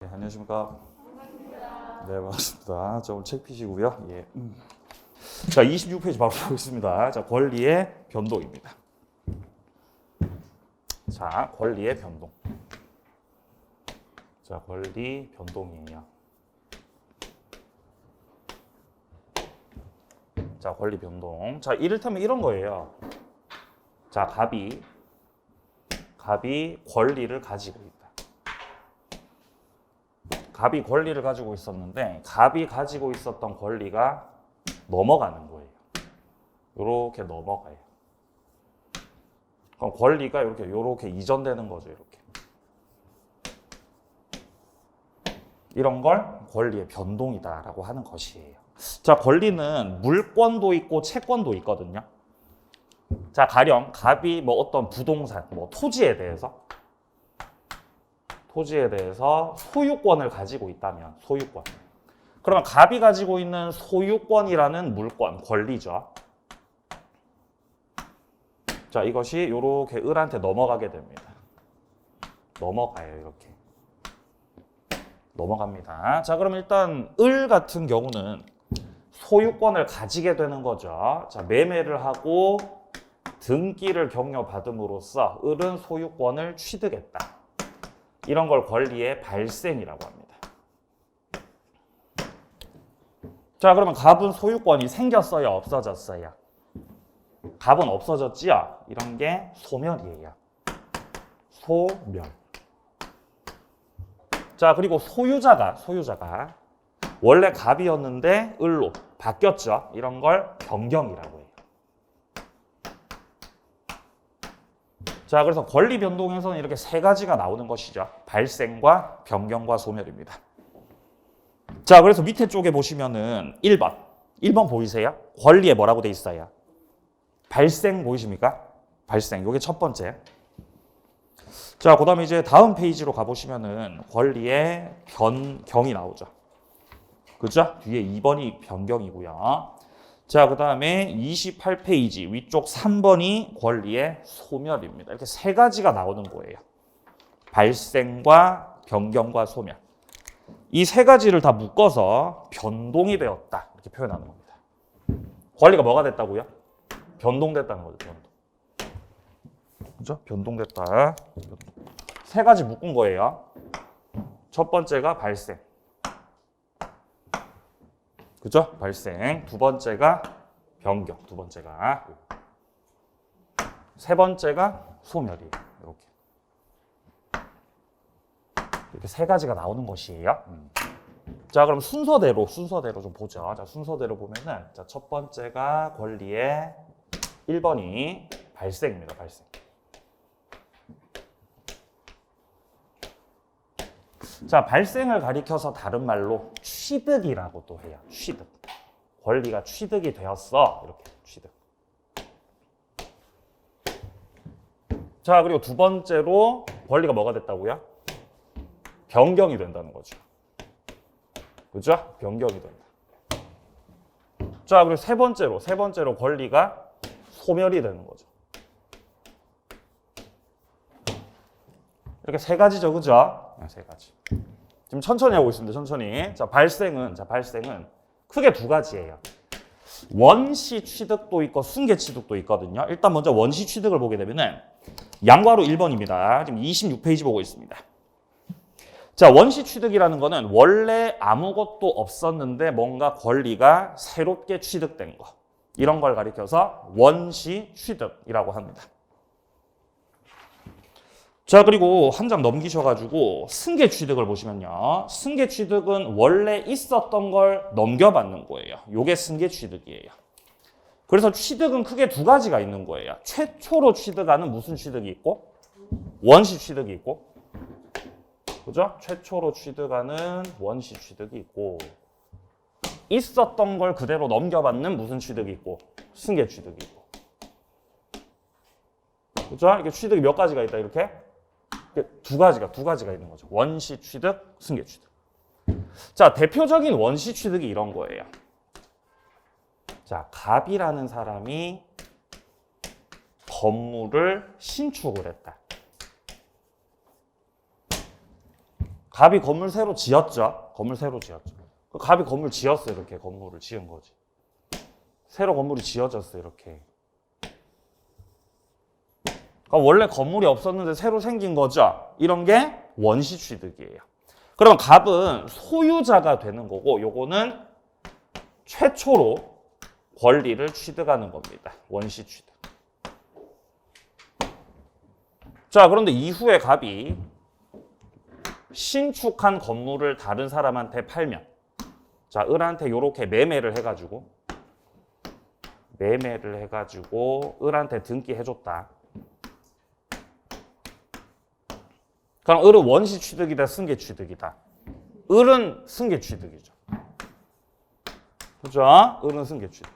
네, 안녕하십니까. 네, 반갑습니다. 자, 오늘 책 피시고요. 예. 자, 26페이지 바로 보겠습니다. 자, 권리의 변동입니다. 자, 권리의 변동. 자, 권리 변동이에요. 자, 권리 변동. 자, 이를테면 이런 거예요. 자, 갑이 권리를 가지고 있다. 갑이 권리를 가지고 있었는데 갑이 가지고 있었던 권리가 넘어가는 거예요. 이렇게 넘어가요. 그럼 권리가 이렇게 이전되는 거죠. 이렇게. 이런 걸 권리의 변동이다라고 하는 것이에요. 자, 권리는 물권도 있고 채권도 있거든요. 자, 가령 갑이 어떤 부동산, 토지에 대해서 소유권을 가지고 있다면 소유권. 그러면 갑이 가지고 있는 소유권이라는 물권, 권리죠. 자, 이것이 이렇게 을한테 넘어가게 됩니다. 넘어가요, 이렇게. 넘어갑니다. 자, 그럼 일단 을 같은 경우는 소유권을 가지게 되는 거죠. 자, 매매를 하고 등기를 격려받음으로써 을은 소유권을 취득했다. 이런 걸 권리의 발생이라고 합니다. 자, 그러면 갑은 소유권이 생겼어요? 없어졌어요? 갑은 없어졌지요? 이런 게 소멸이에요. 소멸. 자, 그리고 소유자가 원래 갑이었는데 을로 바뀌었죠? 이런 걸 변경이라고 해요. 자, 그래서 권리 변동에서는 이렇게 세 가지가 나오는 것이죠. 발생과 변경과 소멸입니다. 자, 그래서 밑에 쪽에 보시면은 1번 보이세요? 권리에 뭐라고 돼 있어요? 발생 보이십니까? 발생. 이게 첫 번째. 자, 그다음에 이제 다음 페이지로 가보시면은 권리의 변경이 나오죠. 그죠? 뒤에 2번이 변경이고요. 자, 그 다음에 28페이지 위쪽 3번이 권리의 소멸입니다. 이렇게 세 가지가 나오는 거예요. 발생과 변경과 소멸. 이 세 가지를 다 묶어서 변동이 되었다. 이렇게 표현하는 겁니다. 권리가 뭐가 됐다고요? 변동됐다는 거죠. 변동. 그죠? 변동됐다. 세 가지 묶은 거예요. 첫 번째가 발생. 그죠? 발생. 두 번째가 변경. 두 번째가. 세 번째가 소멸이에요. 이렇게 세 가지가 나오는 것이에요. 자, 그럼 순서대로 좀 보죠. 자, 순서대로 보면은 자, 첫 번째가 권리의 1번이 발생입니다. 발생. 자, 발생을 가리켜서 다른 말로 취득이라고 또 해요. 취득. 권리가 취득이 되었어. 이렇게 취득. 자, 그리고 두 번째로 권리가 뭐가 됐다고요? 변경이 된다는 거죠. 그죠? 변경이 된다. 자, 그리고 세 번째로 권리가 소멸이 되는 거죠. 이렇게 세 가지죠, 그죠? 세 가지. 지금 천천히 하고 있습니다. 천천히. 자, 발생은 크게 두 가지예요. 원시 취득도 있고 순계 취득도 있거든요. 일단 먼저 원시 취득을 보게 되면은 양괄호 1번입니다. 지금 26페이지 보고 있습니다. 자, 원시 취득이라는 거는 원래 아무것도 없었는데 뭔가 권리가 새롭게 취득된 거. 이런 걸 가리켜서 원시 취득이라고 합니다. 자, 그리고 한 장 넘기셔가지고 승계 취득을 보시면요. 승계 취득은 원래 있었던 걸 넘겨받는 거예요. 요게 승계 취득이에요. 그래서 취득은 크게 두 가지가 있는 거예요. 최초로 취득하는 무슨 취득이 있고 원시 취득이 있고, 그죠? 최초로 취득하는 원시 취득이 있고, 있었던 걸 그대로 넘겨받는 무슨 취득이 있고 승계 취득이 있고, 그죠? 이렇게 취득이 몇 가지가 있다 이렇게. 두 가지가 있는 거죠. 원시 취득, 승계 취득. 자, 대표적인 원시 취득이 이런 거예요. 자, 갑이라는 사람이 건물을 신축을 했다. 갑이 건물 새로 지었죠. 건물 새로 지었죠. 갑이 건물 지었어요. 이렇게 건물을 지은 거지. 새로 건물이 지어졌어 이렇게. 그러니까 원래 건물이 없었는데 새로 생긴 거죠. 이런 게 원시 취득이에요. 그러면 갑은 소유자가 되는 거고 요거는 최초로 권리를 취득하는 겁니다. 원시 취득. 자, 그런데 이후에 갑이 신축한 건물을 다른 사람한테 팔면, 자, 을한테 이렇게 매매를 해가지고 을한테 등기해줬다. 그럼 을은 원시 취득이다, 승계 취득이다. 을은 승계 취득이죠. 그죠? 을은 승계 취득.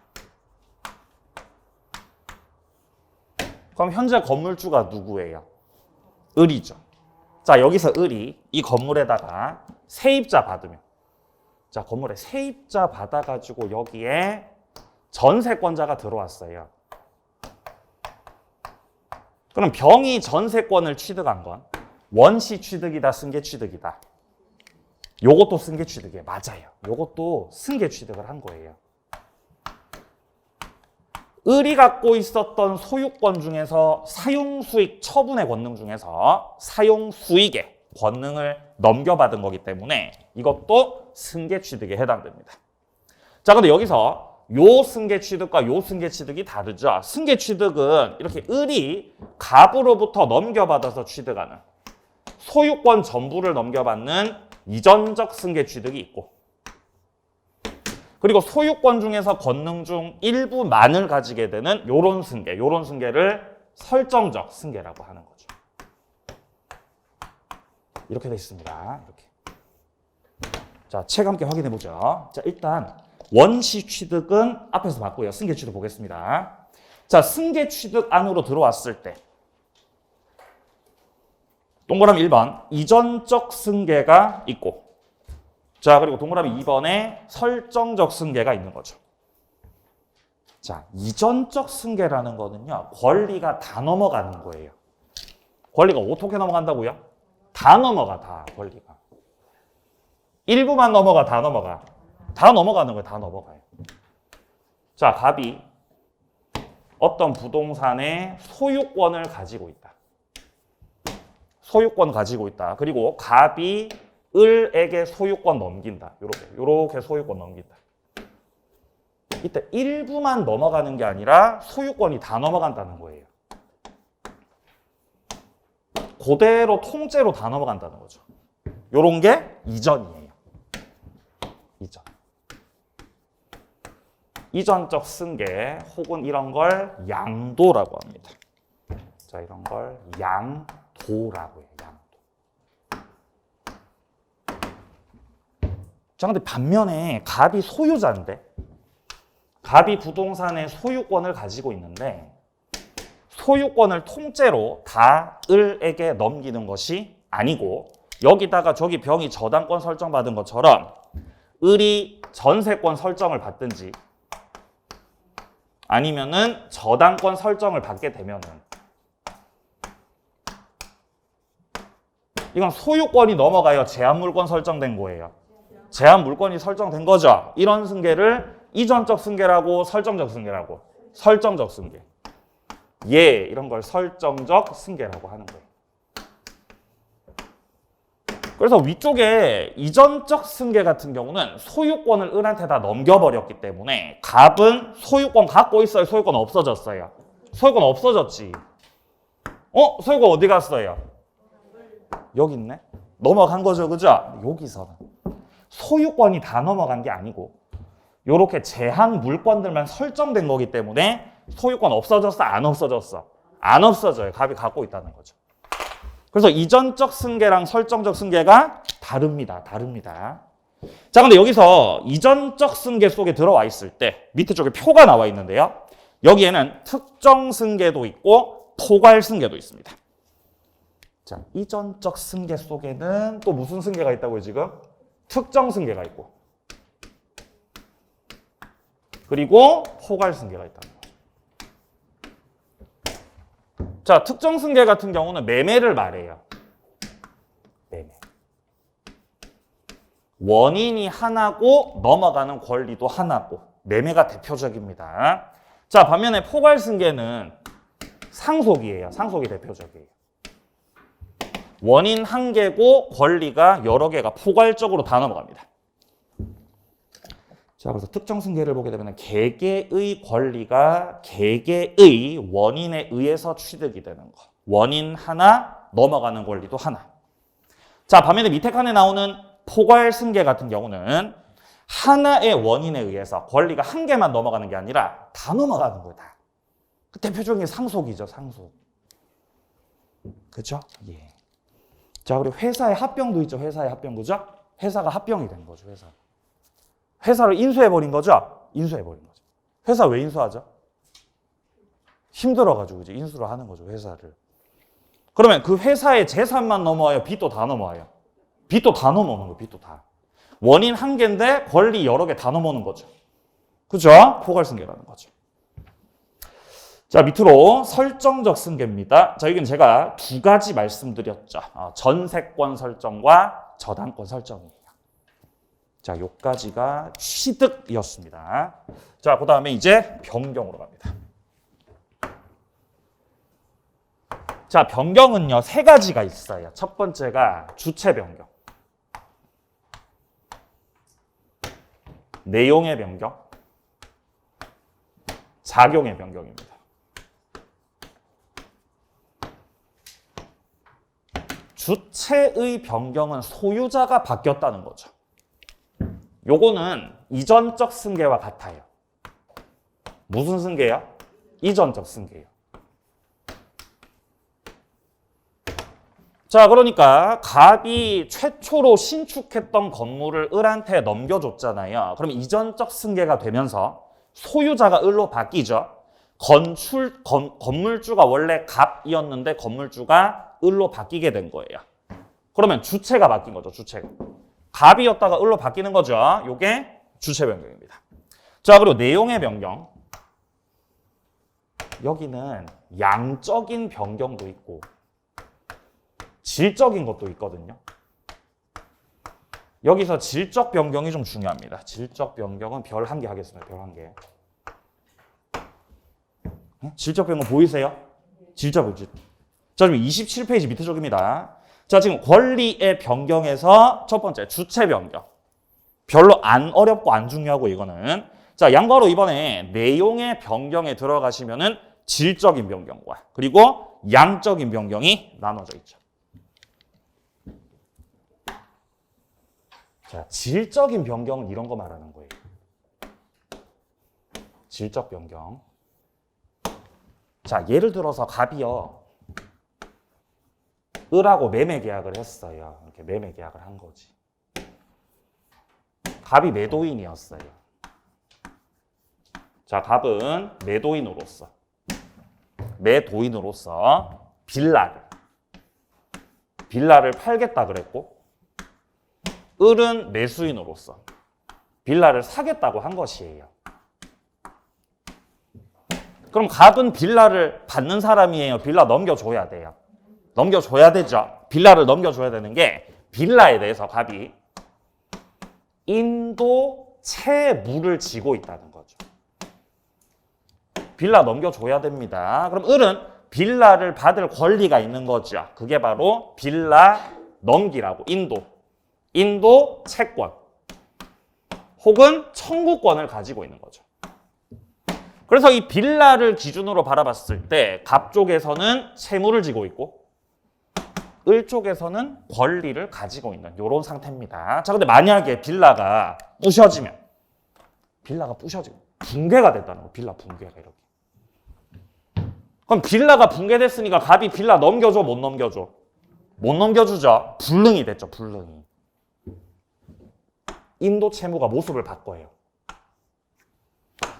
그럼 현재 건물주가 누구예요? 을이죠. 자, 여기서 을이 이 건물에다가 세입자 받으면, 자, 건물에 세입자 받아가지고 여기에 전세권자가 들어왔어요. 그럼 병이 전세권을 취득한 건 원시 취득이다, 승계 취득이다. 요것도 승계 취득이에요. 맞아요. 요것도 승계 취득을 한 거예요. 을이 갖고 있었던 소유권 중에서 사용수익 처분의 권능 중에서 사용수익의 권능을 넘겨받은 거기 때문에 이것도 승계 취득에 해당됩니다. 자, 근데 여기서 요 승계 취득과 요 승계 취득이 다르죠. 승계 취득은 이렇게 을이 갑으로부터 넘겨받아서 취득하는 소유권 전부를 넘겨받는 이전적 승계 취득이 있고, 그리고 소유권 중에서 권능 중 일부만을 가지게 되는 요런 승계를 설정적 승계라고 하는 거죠. 이렇게 되어 있습니다. 이렇게. 자, 책 함께 확인해 보죠. 자, 일단 원시 취득은 앞에서 봤고요. 승계 취득 보겠습니다. 자, 승계 취득 안으로 들어왔을 때 동그라미 1번 이전적 승계가 있고, 자, 그리고 동그라미 2번에 설정적 승계가 있는 거죠. 자, 이전적 승계라는 거는요, 권리가 다 넘어가는 거예요. 권리가 어떻게 넘어간다고요? 다 넘어가, 다 권리가. 일부만 넘어가, 다 넘어가. 다 넘어가는 거예요, 다 넘어가요. 자, 갑이 어떤 부동산의 소유권을 가지고 있다. 소유권 가지고 있다. 그리고 갑이 을에게 소유권 넘긴다. 요렇게 소유권 넘긴다. 이때 일부만 넘어가는 게 아니라 소유권이 다 넘어간다는 거예요. 그대로 통째로 다 넘어간다는 거죠. 요런 게 이전이에요. 이전. 이전적 승계 혹은 이런 걸 양도라고 합니다. 자, 이런 걸 양도라고 해요. 양도. 자, 근데 반면에 갑이 소유자인데, 갑이 부동산의 소유권을 가지고 있는데 소유권을 통째로 다 을에게 넘기는 것이 아니고, 여기다가 저기 병이 저당권 설정받은 것처럼 을이 전세권 설정을 받든지 아니면은 저당권 설정을 받게 되면은 이건 소유권이 넘어가요. 제한물권 설정된 거예요. 제한물권이 설정된 거죠. 이런 승계를 이전적 승계라고 설정적 승계라고. 설정적 승계. 이런 걸 설정적 승계라고 하는 거예요. 그래서 위쪽에 이전적 승계 같은 경우는 소유권을 을한테 다 넘겨버렸기 때문에 갑은 소유권 갖고 있어요? 소유권 없어졌어요? 소유권 없어졌지. 소유권 어디 갔어요? 여기 있네. 넘어간 거죠, 그죠? 여기서는 소유권이 다 넘어간 게 아니고 요렇게 제한 물권들만 설정된 거기 때문에 소유권 없어졌어? 안 없어졌어? 안 없어져요. 갑이 갖고 있다는 거죠. 그래서 이전적 승계랑 설정적 승계가 다릅니다. 자, 근데 여기서 이전적 승계 속에 들어와 있을 때 밑에 쪽에 표가 나와 있는데요. 여기에는 특정 승계도 있고 포괄 승계도 있습니다. 자, 이전적 승계 속에는 또 무슨 승계가 있다고요, 지금? 특정 승계가 있고, 그리고 포괄 승계가 있다는 거죠. 자, 특정 승계 같은 경우는 매매를 말해요. 매매. 원인이 하나고 넘어가는 권리도 하나고 매매가 대표적입니다. 자, 반면에 포괄승계는 상속이에요. 상속이 대표적이에요. 원인 한 개고 권리가 여러 개가 포괄적으로 다 넘어갑니다. 자, 그래서 특정 승계를 보게 되면 개개의 권리가 개개의 원인에 의해서 취득이 되는 거. 원인 하나, 넘어가는 권리도 하나. 자, 반면에 밑에 칸에 나오는 포괄승계 같은 경우는 하나의 원인에 의해서 권리가 한 개만 넘어가는 게 아니라 다 넘어가는 거다. 그 대표적인 게 상속이죠, 상속. 그죠? 예. 자, 그리고 회사의 합병도 있죠, 회사의 합병, 그죠? 회사가 합병이 된 거죠, 회사. 회사를 인수해버린 거죠? 인수해버린 거죠. 회사 왜 인수하죠? 힘들어가지고 이제 인수를 하는 거죠, 회사를. 그러면 그 회사의 재산만 넘어와요? 빚도 다 넘어와요? 빚도 다 넘어오는 거예요, 빚도 다. 원인 한 개인데 권리 여러 개 다 넘어오는 거죠. 그죠? 포괄승계라는 거죠. 자, 밑으로 설정적 승계입니다. 자, 여기는 제가 두 가지 말씀드렸죠. 전세권 설정과 저당권 설정이에요. 자, 요까지가 취득이었습니다. 자, 그 다음에 이제 변경으로 갑니다. 자, 변경은요, 세 가지가 있어요. 첫 번째가 주체 변경, 내용의 변경, 작용의 변경입니다. 주체의 변경은 소유자가 바뀌었다는 거죠. 요거는 이전적 승계와 같아요. 무슨 승계요? 이전적 승계예요. 자, 그러니까 갑이 최초로 신축했던 건물을 을한테 넘겨줬잖아요. 그럼 이전적 승계가 되면서 소유자가 을로 바뀌죠. 건물주가 원래 갑이었는데 건물주가 을로 바뀌게 된 거예요. 그러면 주체가 바뀐 거죠, 주체가. 갑이었다가 을로 바뀌는 거죠. 요게 주체 변경입니다. 자, 그리고 내용의 변경. 여기는 양적인 변경도 있고 질적인 것도 있거든요. 여기서 질적 변경이 좀 중요합니다. 질적 변경은 별 1개 하겠습니다. 별 1개. 질적 변경 보이세요? 질적 변경. 자, 지금 27페이지 밑에 쪽입니다. 자, 지금 권리의 변경에서 첫 번째 주체 변경. 별로 안 어렵고 안 중요하고 이거는. 자, 양바로 이번에 내용의 변경에 들어가시면은 질적인 변경과 그리고 양적인 변경이 나눠져 있죠. 자, 질적인 변경은 이런 거 말하는 거예요. 질적 변경. 자, 예를 들어서 갑이요. 을하고 매매 계약을 했어요. 이렇게 매매 계약을 한 거지. 갑이 매도인이었어요. 자, 갑은 매도인으로서 빌라를 팔겠다 그랬고 을은 매수인으로서 빌라를 사겠다고 한 것이에요. 그럼 갑은 빌라를 받는 사람이에요? 빌라 넘겨줘야 돼요? 넘겨줘야 되죠. 빌라를 넘겨줘야 되는 게 빌라에 대해서 갑이 인도 채무를 지고 있다는 거죠. 빌라 넘겨줘야 됩니다. 그럼 을은 빌라를 받을 권리가 있는 거죠. 그게 바로 빌라 넘기라고 인도 채권 혹은 청구권을 가지고 있는 거죠. 그래서 이 빌라를 기준으로 바라봤을 때 갑 쪽에서는 채무를 지고 있고 을 쪽에서는 권리를 가지고 있는 이런 상태입니다. 자, 근데 만약에 빌라가 부셔지면 붕괴가 됐다는 거. 빌라 붕괴가 이렇게. 그럼 빌라가 붕괴됐으니까 갑이 빌라 넘겨줘, 못 넘겨줘? 못 넘겨주죠. 불능이 됐죠, 불능이. 인도 채무가 모습을 바꿔요.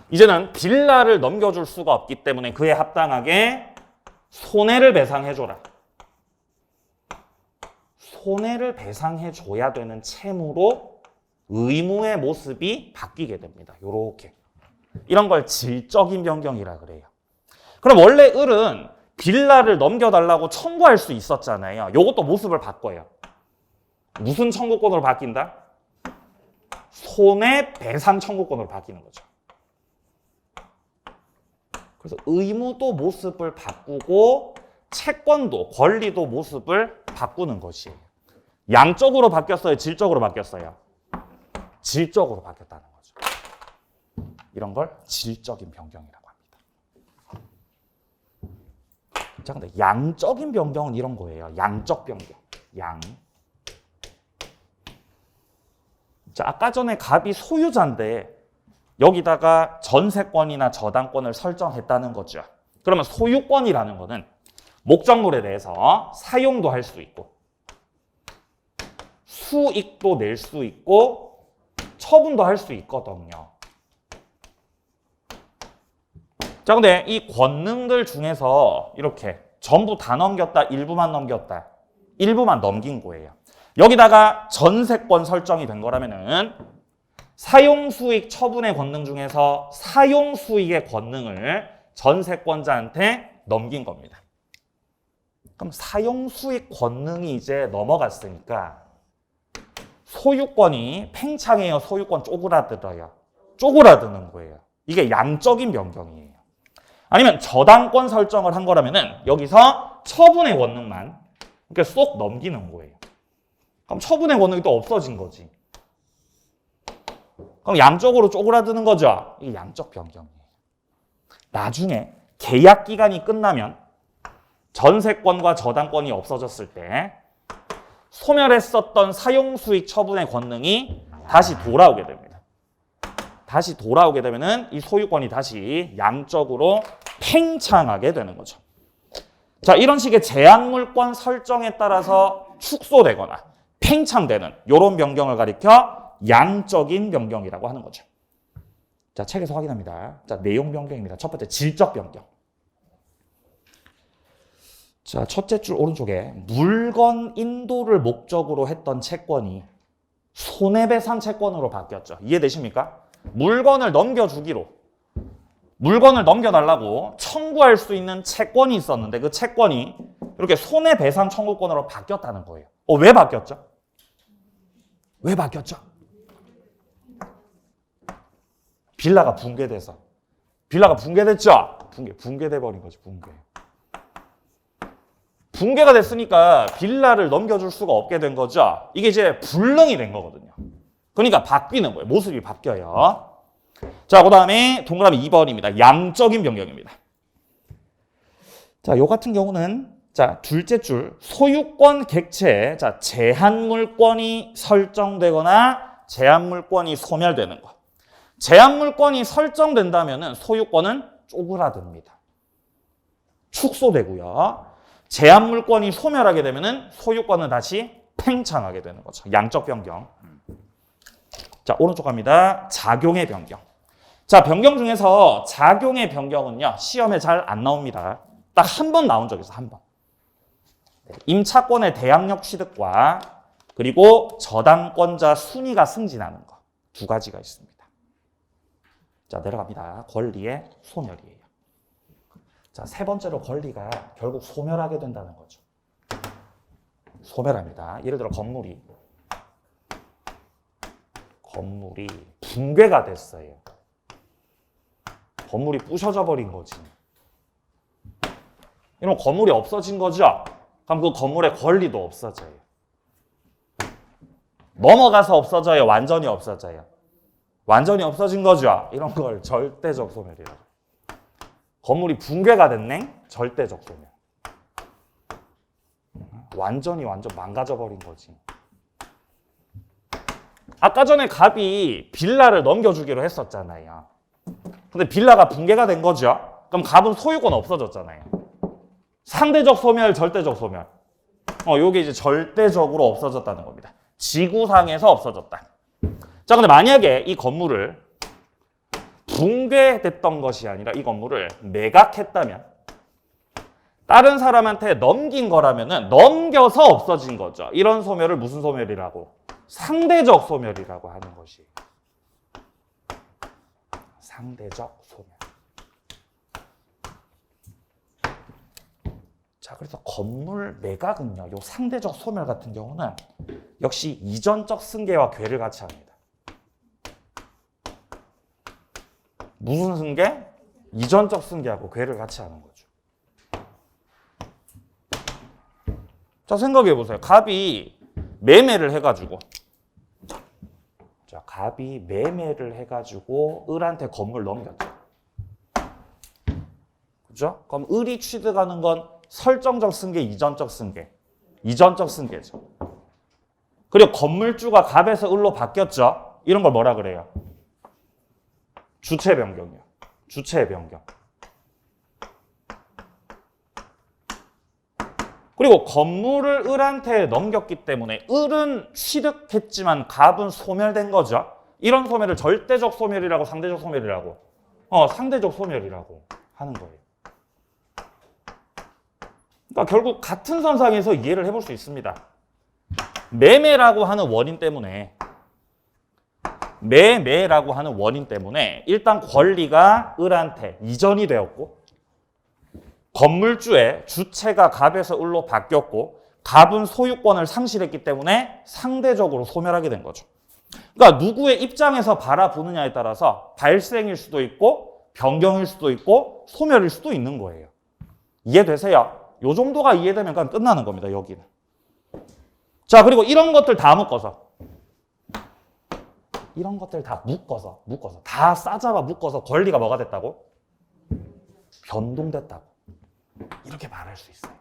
이제는 빌라를 넘겨줄 수가 없기 때문에 그에 합당하게 손해를 배상해줘라. 손해를 배상해줘야 되는 채무로 의무의 모습이 바뀌게 됩니다. 요렇게. 이런 걸 질적인 변경이라 그래요. 그럼 원래 을은 빌라를 넘겨달라고 청구할 수 있었잖아요. 요것도 모습을 바꿔요. 무슨 청구권으로 바뀐다? 손해배상 청구권으로 바뀌는 거죠. 그래서 의무도 모습을 바꾸고 채권도 권리도 모습을 바꾸는 것이에요. 양적으로 바뀌었어요? 질적으로 바뀌었어요? 질적으로 바뀌었다는 거죠. 이런 걸 질적인 변경이라고 합니다. 자, 근데 양적인 변경은 이런 거예요. 양적 변경. 양. 자, 아까 전에 갑이 소유자인데 여기다가 전세권이나 저당권을 설정했다는 거죠. 그러면 소유권이라는 거는 목적물에 대해서 사용도 할 수 있고 수익도 낼 수 있고 처분도 할 수 있거든요. 자, 근데 이 권능들 중에서 이렇게 전부 다 넘겼다, 일부만 넘겼다, 일부만 넘긴 거예요. 여기다가 전세권 설정이 된 거라면은 사용수익 처분의 권능 중에서 사용수익의 권능을 전세권자한테 넘긴 겁니다. 그럼 사용수익 권능이 이제 넘어갔으니까 소유권이 팽창해요, 소유권 쪼그라들어요? 쪼그라드는 거예요. 이게 양적인 변경이에요. 아니면 저당권 설정을 한 거라면은 여기서 처분의 권능만 이렇게 쏙 넘기는 거예요. 그럼 처분의 권능이 또 없어진 거지. 그럼 양적으로 쪼그라드는 거죠. 이게 양적 변경이에요. 나중에 계약 기간이 끝나면 전세권과 저당권이 없어졌을 때 소멸했었던 사용수익 처분의 권능이 다시 돌아오게 됩니다. 다시 돌아오게 되면은 이 소유권이 다시 양적으로 팽창하게 되는 거죠. 자, 이런 식의 제한물권 설정에 따라서 축소되거나 팽창되는 이런 변경을 가리켜 양적인 변경이라고 하는 거죠. 자, 책에서 확인합니다. 자, 내용 변경입니다. 첫 번째, 질적 변경. 자, 첫째 줄 오른쪽에 물건 인도를 목적으로 했던 채권이 손해배상 채권으로 바뀌었죠. 이해되십니까? 물건을 넘겨주기로, 물건을 넘겨달라고 청구할 수 있는 채권이 있었는데 그 채권이 이렇게 손해배상 청구권으로 바뀌었다는 거예요. 왜 바뀌었죠? 왜 바뀌었죠? 빌라가 붕괴돼서. 빌라가 붕괴됐죠? 붕괴돼 버린 거지, 붕괴. 붕괴가 됐으니까 빌라를 넘겨줄 수가 없게 된 거죠. 이게 이제 불능이 된 거거든요. 그러니까 바뀌는 거예요. 모습이 바뀌어요. 자, 그 다음에 동그라미 2번입니다. 양적인 변경입니다. 자, 요 같은 경우는 자, 둘째 줄 소유권 객체에 자, 제한물권이 설정되거나 제한물권이 소멸되는 거. 제한물권이 설정된다면은 소유권은 쪼그라듭니다. 축소되고요. 제한물권이 소멸하게 되면은 소유권은 다시 팽창하게 되는 거죠. 양적 변경. 자, 오른쪽 갑니다. 작용의 변경. 자, 변경 중에서 작용의 변경은요, 시험에 잘 안 나옵니다. 딱 한 번 나온 적이 있어, 한 번. 임차권의 대항력 취득과 그리고 저당권자 순위가 승진하는 거. 두 가지가 있습니다. 자, 내려갑니다. 권리의 소멸이에요. 자, 세 번째로 권리가 결국 소멸하게 된다는 거죠. 소멸합니다. 예를 들어 건물이 붕괴가 됐어요. 건물이 부셔져 버린 거지. 이러면 건물이 없어진 거죠? 그럼 그 건물의 권리도 없어져요. 넘어가서 없어져요? 완전히 없어져요? 완전히 없어진 거죠? 이런 걸 절대적 소멸이라고. 건물이 붕괴가 됐네? 절대적 소멸. 완전 망가져 버린 거지. 아까 전에 갑이 빌라를 넘겨주기로 했었잖아요. 근데 빌라가 붕괴가 된 거죠? 그럼 갑은 소유권 없어졌잖아요. 상대적 소멸, 절대적 소멸. 요게 이제 절대적으로 없어졌다는 겁니다. 지구상에서 없어졌다. 자, 근데 만약에 이 건물을 붕괴됐던 것이 아니라 이 건물을 매각했다면, 다른 사람한테 넘긴 거라면은 넘겨서 없어진 거죠. 이런 소멸을 무슨 소멸이라고? 상대적 소멸이라고 하는 것이. 상대적 소멸. 자, 그래서 건물 매각은요, 요 상대적 소멸 같은 경우는 역시 이전적 승계와 궤를 같이 합니다. 무슨 승계? 이전적 승계하고 궤를 같이 하는 거죠. 자, 생각해 보세요. 갑이 매매를 해가지고, 자, 갑이 매매를 해가지고 을한테 건물 넘겼죠. 그죠? 그럼 을이 취득하는 건 설정적 승계, 이전적 승계. 이전적 승계죠. 그리고 건물주가 갑에서 을로 바뀌었죠. 이런 걸 뭐라 그래요? 주체 변경이요. 주체 변경. 그리고 건물을 을한테 넘겼기 때문에 을은 취득했지만 갑은 소멸된 거죠. 이런 소멸을 절대적 소멸이라고 상대적 소멸이라고 상대적 소멸이라고 하는 거예요. 그러니까 결국 같은 선상에서 이해를 해볼 수 있습니다. 매매라고 하는 원인 때문에 매매라고 하는 원인 때문에 일단 권리가 을한테 이전이 되었고 건물주의 주체가 갑에서 을로 바뀌었고 갑은 소유권을 상실했기 때문에 상대적으로 소멸하게 된 거죠. 그러니까 누구의 입장에서 바라보느냐에 따라서 발생일 수도 있고 변경일 수도 있고 소멸일 수도 있는 거예요. 이해되세요? 요 정도가 이해되면 그냥 끝나는 겁니다. 여기는. 자, 그리고 이런 것들 다 묶어서 이런 것들 다 묶어서 다 싸잡아 묶어서 권리가 뭐가 됐다고? 변동됐다고. 이렇게 말할 수 있어요.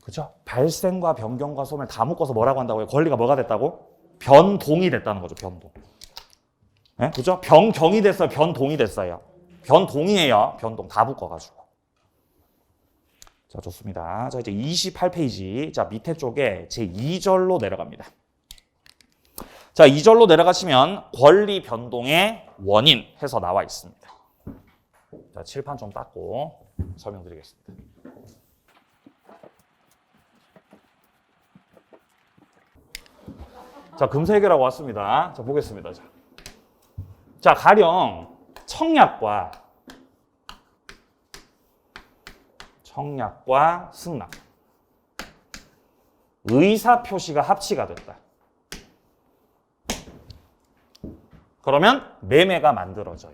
그죠? 발생과 변경과 소멸 다 묶어서 뭐라고 한다고요? 권리가 뭐가 됐다고? 변동이 됐다는 거죠. 변동. 네? 그죠? 변경이 됐어요. 변동이 됐어요. 변동이에요. 변동 다 묶어가지고. 자, 좋습니다. 자, 이제 28페이지. 자, 밑에 쪽에 제 2절로 내려갑니다. 자, 2절로 내려가시면 권리 변동의 원인 해서 나와 있습니다. 자, 칠판 좀 닦고 설명드리겠습니다. 자, 금세계라고 왔습니다. 자, 보겠습니다. 자, 가령 청약과 승낙, 의사표시가 합치가 됐다. 그러면 매매가 만들어져요.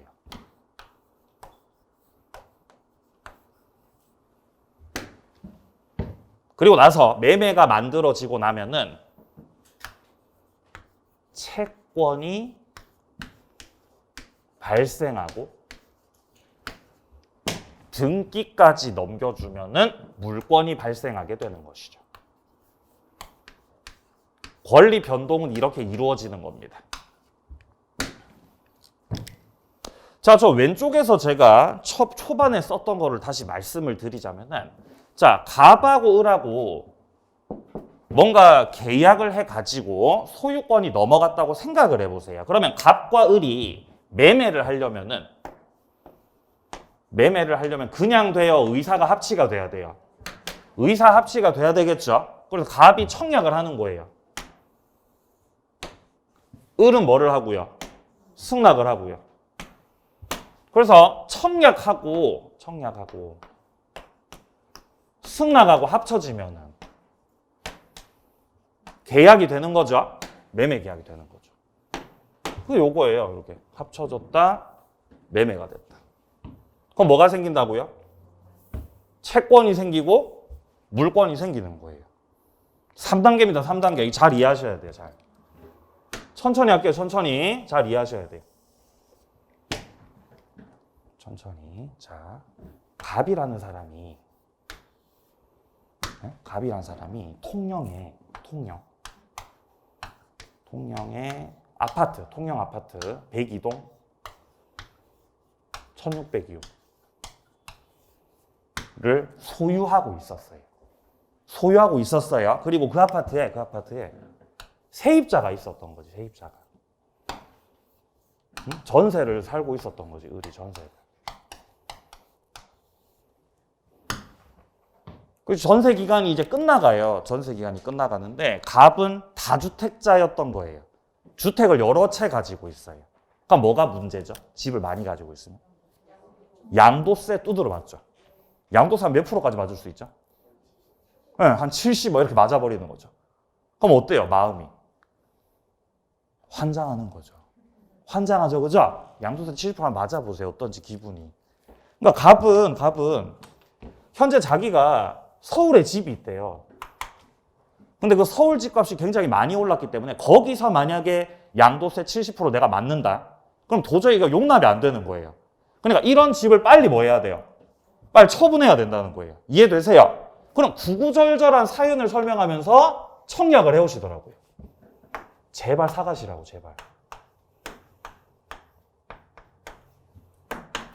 그리고 나서 매매가 만들어지고 나면은 채권이 발생하고 등기까지 넘겨주면은 물권이 발생하게 되는 것이죠. 권리 변동은 이렇게 이루어지는 겁니다. 자, 저 왼쪽에서 제가 초반에 썼던 거를 다시 말씀을 드리자면은, 자, 갑하고 을하고 뭔가 계약을 해가지고 소유권이 넘어갔다고 생각을 해보세요. 그러면 갑과 을이 매매를 하려면 그냥 돼요? 의사가 합치가 돼야 돼요? 의사 합치가 돼야 되겠죠? 그래서 갑이 청약을 하는 거예요. 을은 뭐를 하고요? 승낙을 하고요. 그래서 청약하고 승낙하고 합쳐지면은 계약이 되는 거죠. 매매 계약이 되는 거죠. 그게 요거예요. 이렇게 합쳐졌다, 매매가 됐다. 그럼 뭐가 생긴다고요? 채권이 생기고 물권이 생기는 거예요. 3단계입니다. 3단계. 잘 이해하셔야 돼요. 잘. 천천히 할게요. 천천히. 잘 이해하셔야 돼요. 천천히. 자, 갑이라는 사람이 통영의 통영 아파트 102동 1602호를 소유하고 있었어요. 그리고 그 아파트에 세입자가 있었던 거지, 세입자가. 전세를 살고 있었던 거지, 을이 전세를. 그래서 전세 기간이 이제 끝나가요. 전세 기간이 끝나가는데 갑은 다주택자였던 거예요. 주택을 여러 채 가지고 있어요. 그럼 뭐가 문제죠? 집을 많이 가지고 있으면. 양도세 두드러 맞죠. 양도세 한 몇 프로까지 맞을 수 있죠? 네, 한 70 뭐 이렇게 맞아버리는 거죠. 그럼 어때요? 마음이. 환장하는 거죠. 환장하죠, 그죠? 양도세 70% 맞아보세요. 어떤지 기분이. 그러니까 갑은 현재 자기가 서울에 집이 있대요. 근데 그 서울 집값이 굉장히 많이 올랐기 때문에 거기서 만약에 양도세 70% 내가 맞는다. 그럼 도저히 이거 용납이 안 되는 거예요. 그러니까 이런 집을 빨리 뭐 해야 돼요? 빨리 처분해야 된다는 거예요. 이해되세요? 그럼 구구절절한 사연을 설명하면서 청약을 해오시더라고요. 제발 사가시라고, 제발.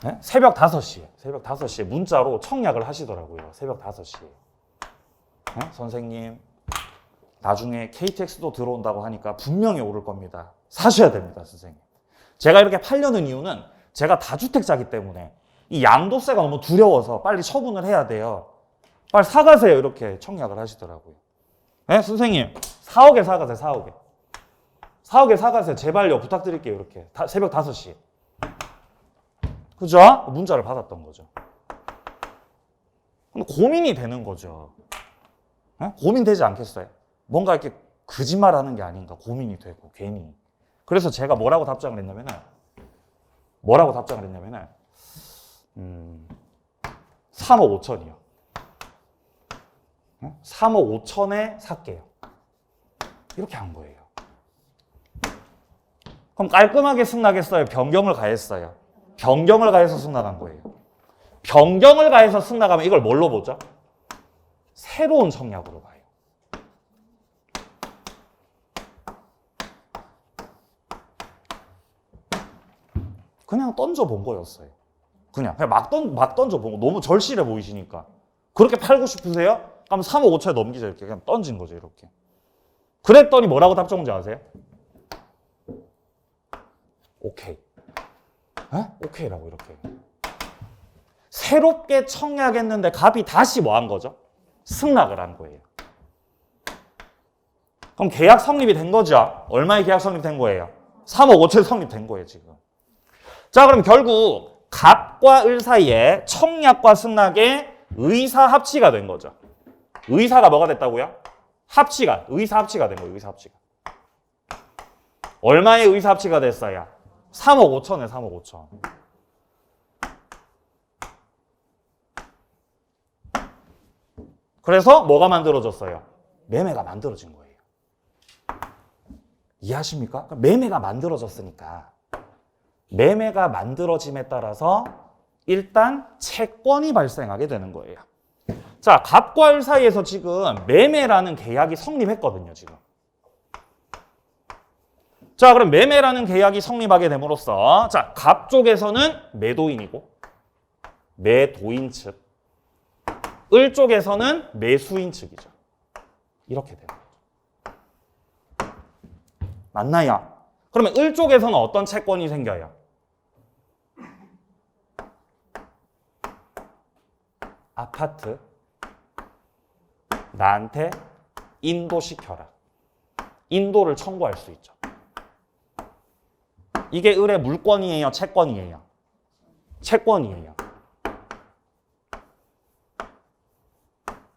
네? 새벽 5시에 문자로 청약을 하시더라고요. 새벽 5시에. 네? 선생님, 나중에 KTX도 들어온다고 하니까 분명히 오를 겁니다. 사셔야 됩니다, 선생님. 제가 이렇게 팔려는 이유는 제가 다주택자이기 때문에 이 양도세가 너무 두려워서 빨리 처분을 해야 돼요. 빨리 사가세요. 이렇게 청약을 하시더라고요. 네? 선생님, 4억에 사가세요, 4억에. 4억에 사가세요. 제발요. 부탁드릴게요. 이렇게. 새벽 5시에. 그죠? 문자를 받았던 거죠. 근데 고민이 되는 거죠. 네? 고민되지 않겠어요? 뭔가 이렇게 거짓말 하는 게 아닌가 고민이 되고, 괜히. 그래서 제가 뭐라고 답장을 했냐면은, 3억 5천이요. 3억 5천에 살게요. 이렇게 한 거예요. 그럼 깔끔하게 승낙했어요? 변경을 가했어요? 변경을 가해서 승낙한 거예요. 변경을 가해서 승낙하면 이걸 뭘로 보죠? 새로운 청약으로 봐요. 그냥 던져본 거였어요. 그냥 막 던져본 거. 너무 절실해 보이시니까. 그렇게 팔고 싶으세요? 그럼 3억 5천에 넘기자. 이렇게 그냥 던진 거죠. 이렇게. 그랬더니 뭐라고 답장 온지 아세요? 오케이. 에? 오케이라고 이렇게. 새롭게 청약했는데 갑이 다시 뭐 한 거죠? 승낙을 한 거예요. 그럼 계약 성립이 된 거죠? 얼마의 계약 성립된 거예요? 3억 5천 성립된 거예요, 지금. 자, 그럼 결국 갑과 을 사이에 청약과 승낙의 의사 합치가 된 거죠. 의사가 뭐가 됐다고요? 의사 합치가 된 거예요, 의사 합치가. 얼마의 의사 합치가 됐어요? 3억 5천에 3억 5천. 그래서 뭐가 만들어졌어요? 매매가 만들어진 거예요. 이해하십니까? 매매가 만들어졌으니까 매매가 만들어짐에 따라서 일단 채권이 발생하게 되는 거예요. 자, 갑과 을 사이에서 지금 매매라는 계약이 성립했거든요, 지금. 자, 그럼 매매라는 계약이 성립하게 됨으로써 자, 갑 쪽에서는 매도인이고 매도인 측, 을 쪽에서는 매수인 측이죠. 이렇게 되는 거죠. 맞나요? 그러면 을 쪽에서는 어떤 채권이 생겨요? 아파트 나한테 인도시켜라. 인도를 청구할 수 있죠. 이게 을의 물권이에요? 채권이에요? 채권이에요.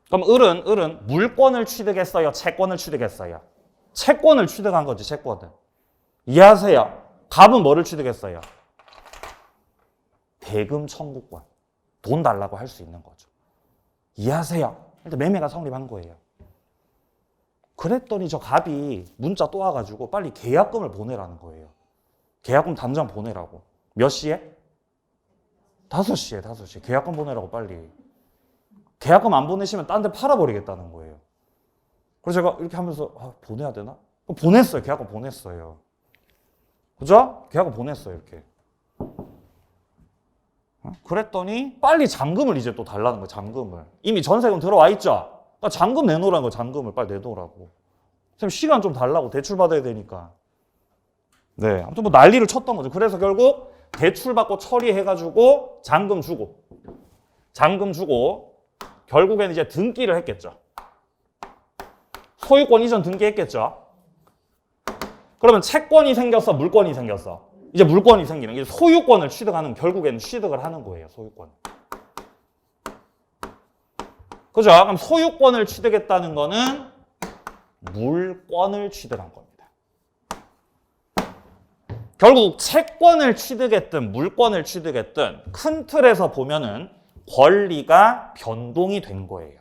그럼 을은 물권을 취득했어요? 채권을 취득했어요? 채권을 취득한 거지, 채권을. 이해하세요? 갑은 뭐를 취득했어요? 대금 청구권. 돈 달라고 할 수 있는 거죠. 이해하세요? 일단 매매가 성립한 거예요. 그랬더니 저 갑이 문자 또 와가지고 빨리 계약금을 보내라는 거예요. 계약금 당장 보내라고. 몇 시에? 5시에. 계약금 보내라고 빨리. 계약금 안 보내시면 딴 데 팔아버리겠다는 거예요. 그래서 제가 이렇게 하면서 보내야 되나? 보냈어요. 계약금 보냈어요. 그죠? 계약금 보냈어요. 이렇게. 그랬더니 빨리 잔금을 이제 또 달라는 거예요. 잔금을. 이미 전세금 들어와 있죠? 그러니까 잔금 내놓으라는 거예요. 잔금을 빨리 내놓으라고. 선생님 시간 좀 달라고. 대출 받아야 되니까. 네, 아무튼 뭐 난리를 쳤던 거죠. 그래서 결국 대출 받고 처리해가지고 잔금 주고 결국에는 이제 등기를 했겠죠. 소유권 이전 등기했겠죠. 그러면 채권이 생겼어, 물권이 생겼어. 이제 물권이 생기는 게 소유권을 취득하는, 결국에는 취득을 하는 거예요. 소유권. 그죠? 그럼 소유권을 취득했다는 거는 물권을 취득한 겁니다. 결국 채권을 취득했든 물권을 취득했든 큰 틀에서 보면은 권리가 변동이 된 거예요.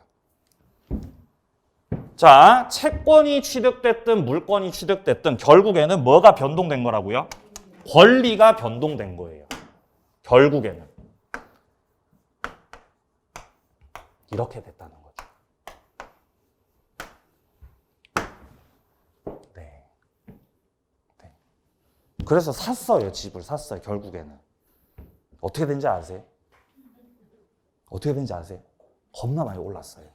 자, 채권이 취득됐든 물권이 취득됐든 결국에는 뭐가 변동된 거라고요? 권리가 변동된 거예요. 결국에는. 이렇게 됐다는 거죠. 네. 네. 그래서 샀어요. 집을 샀어요. 결국에는. 어떻게 된지 아세요? 어떻게 된지 아세요? 겁나 많이 올랐어요.